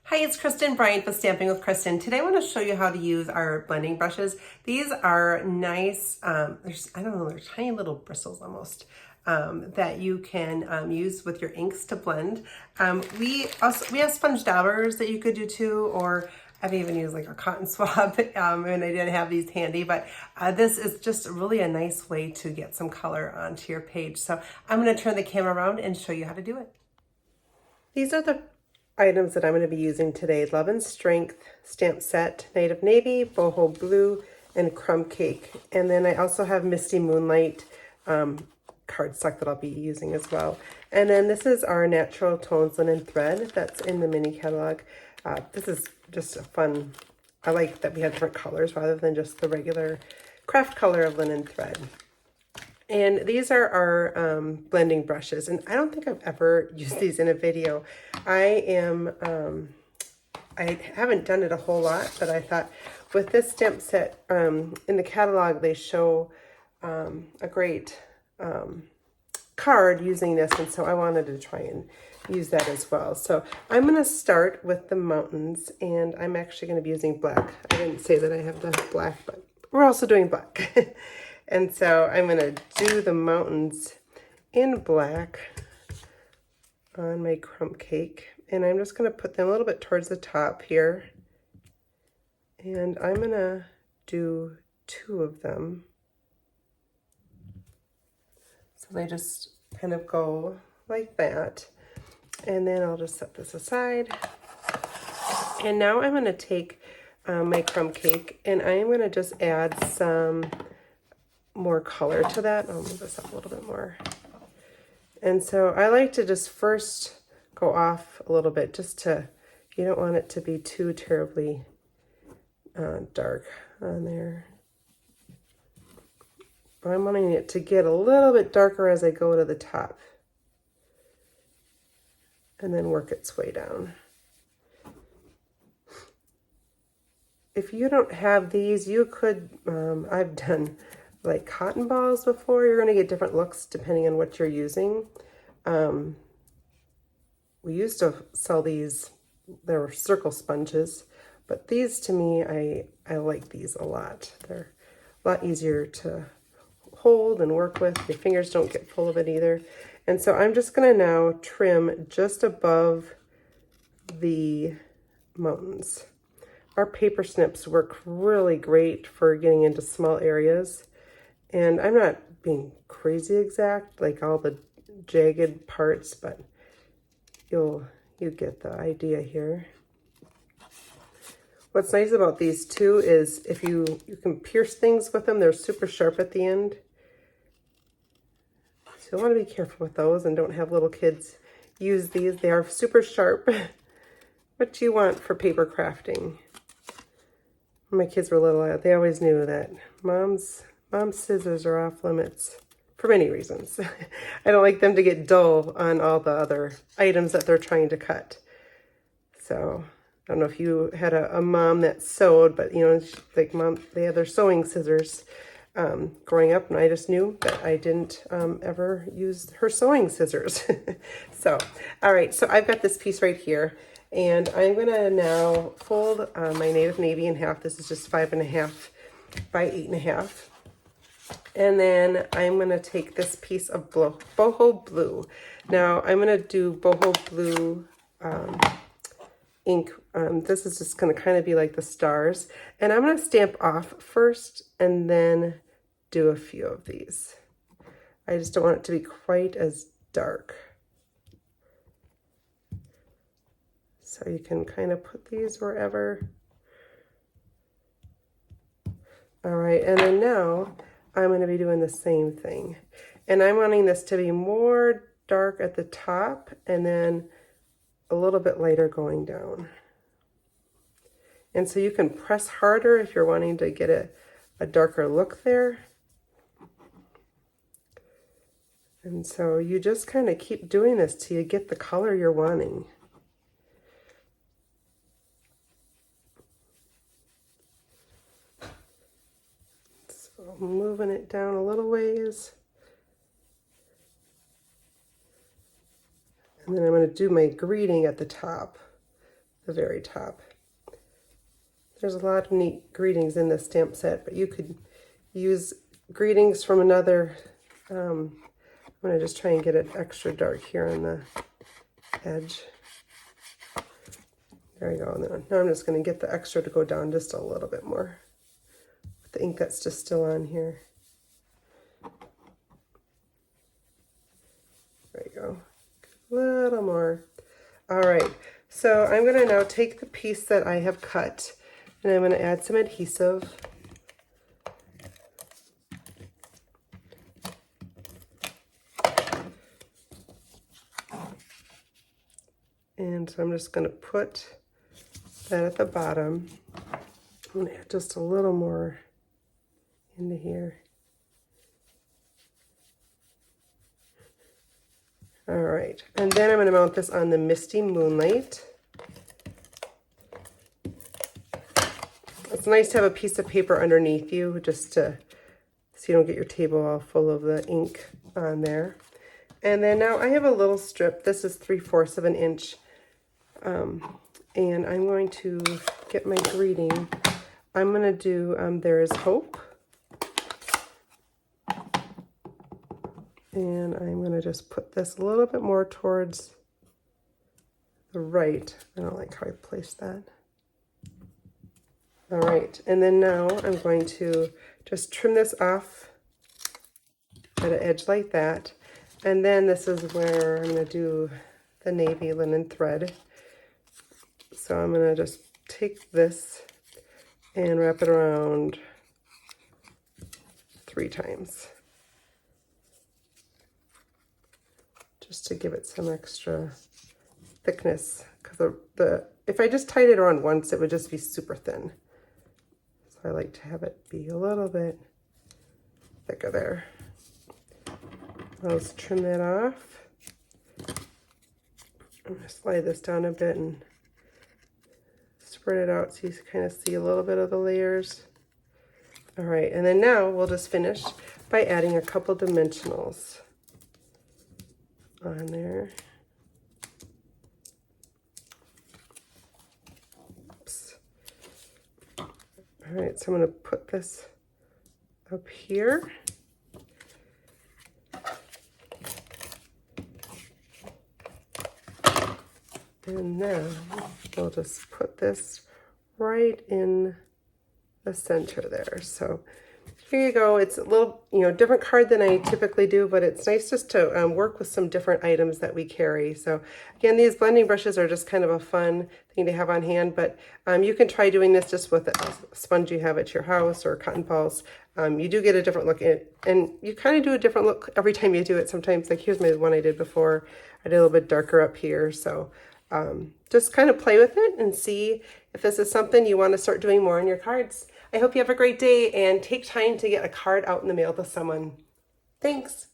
Hi, it's Kristen Bryant with Stamping with Kristen. Today I want to show you how to use our blending brushes. These are nice, I don't know, they're tiny little bristles almost, that you can use with your inks to blend. We have sponge daubers that you could do too, or I've even used like a cotton swab and I didn't have these handy, but this is just really a nice way to get some color onto your page. So I'm going to turn the camera around and show you how to do it. These are the items that I'm going to be using today: Love and Strength stamp set, Native Navy, Boho Blue, and Crumb Cake. And then I also have Misty Moonlight cardstock that I'll be using as well. And then this is our Natural Tones linen thread that's in the mini catalog. This is just a fun, I like that we have different colors rather than just the regular craft color of linen thread. And these are our blending brushes, and I don't think I've ever used these in a video. I haven't done it a whole lot, but I thought with this stamp set in the catalog, they show a great card using this, and so I wanted to try and use that as well. So I'm going to start with the mountains, and I'm actually going to be using black. I didn't say that I have the black, but we're also doing black. And so I'm going to do the mountains in black on my crumb cake. And I'm just going to put them a little bit towards the top here. And I'm going to do 2 of them. So they just kind of go like that. And then I'll just set this aside. And now I'm going to take my crumb cake and I'm going to just add some more color to that. I'll move this up a little bit more. And so I like to just first go off a little bit, just to, you don't want it to be too terribly dark on there. But I'm wanting it to get a little bit darker as I go to the top. And then work its way down. If you don't have these, you could, I've done like cotton balls before. You're going to get different looks depending on what you're using. We used to sell these, they were circle sponges, but these to me, I like these a lot. They're a lot easier to hold and work with. Your fingers don't get full of it either. And so I'm just going to now trim just above the mountains. Our paper snips work really great for getting into small areas. And I'm not being crazy exact, like all the jagged parts, but you get the idea here. What's nice about these too is if you can pierce things with them, they're super sharp at the end. So you'll want to be careful with those and don't have little kids use these. They are super sharp. What you want for paper crafting. When my kids were little, they always knew that Mom's scissors are off limits for many reasons. I don't like them to get dull on all the other items that they're trying to cut. So I don't know if you had a mom that sewed, but you know, like Mom, they had their sewing scissors growing up, and I just knew that I didn't ever use her sewing scissors. So, all right, so I've got this piece right here. And I'm going to now fold my Native Navy in half. This is just 5.5 by 8.5. And then I'm going to take this piece of Boho Blue. Now I'm going to do Boho Blue ink. This is just going to kind of be like the stars. And I'm going to stamp off first and then do a few of these. I just don't want it to be quite as dark. So you can kind of put these wherever. All right, and then now I'm going to be doing the same thing. And I'm wanting this to be more dark at the top and then a little bit lighter going down. And so you can press harder if you're wanting to get a darker look there. And so you just kind of keep doing this till you get the color you're wanting. Moving it down a little ways. And then I'm going to do my greeting at the top. the very top. There's a lot of neat greetings in this stamp set, but you could use greetings from another. I'm going to just try and get it extra dark here on the edge. There we go. Now I'm just going to get the extra to go down just a little bit more with the ink that's just still on here. There you go. A little more. All right. So I'm going to now take the piece that I have cut and I'm going to add some adhesive. And so I'm just going to put that at the bottom. I'm going to add just a little more into here. All right, and then I'm going to mount this on the Misty Moonlight. It's nice to have a piece of paper underneath you just to, so you don't get your table all full of the ink on there. And then now I have a little strip. This is 3/4 of an inch. And I'm going to get my greeting. I'm going to do There Is Hope. And I'm going to just put this a little bit more towards the right. I don't like how I placed that. All right, and then now I'm going to just trim this off at an edge like that. And then this is where I'm going to do the navy linen thread. So I'm going to just take this and wrap it around 3 times. Just to give it some extra thickness, because if I just tied it around once, it would just be super thin. So I like to have it be a little bit thicker there. I'll just trim that off. I'm going to slide this down a bit and spread it out so you kind of see a little bit of the layers. All right, and then now we'll just finish by adding a couple dimensionals on there. Oops. All right, so I'm going to put this up here. And now we'll just put this right in the center there. So here you go. It's a little, different card than I typically do, but it's nice just to work with some different items that we carry. So again, these blending brushes are just kind of a fun thing to have on hand, but you can try doing this just with a sponge you have at your house or cotton balls. You do get a different look, and you kind of do a different look every time you do it. Sometimes, like here's my one I did before. I did a little bit darker up here, so just kind of play with it and see if this is something you want to start doing more on your cards. I hope you have a great day and take time to get a card out in the mail to someone. Thanks.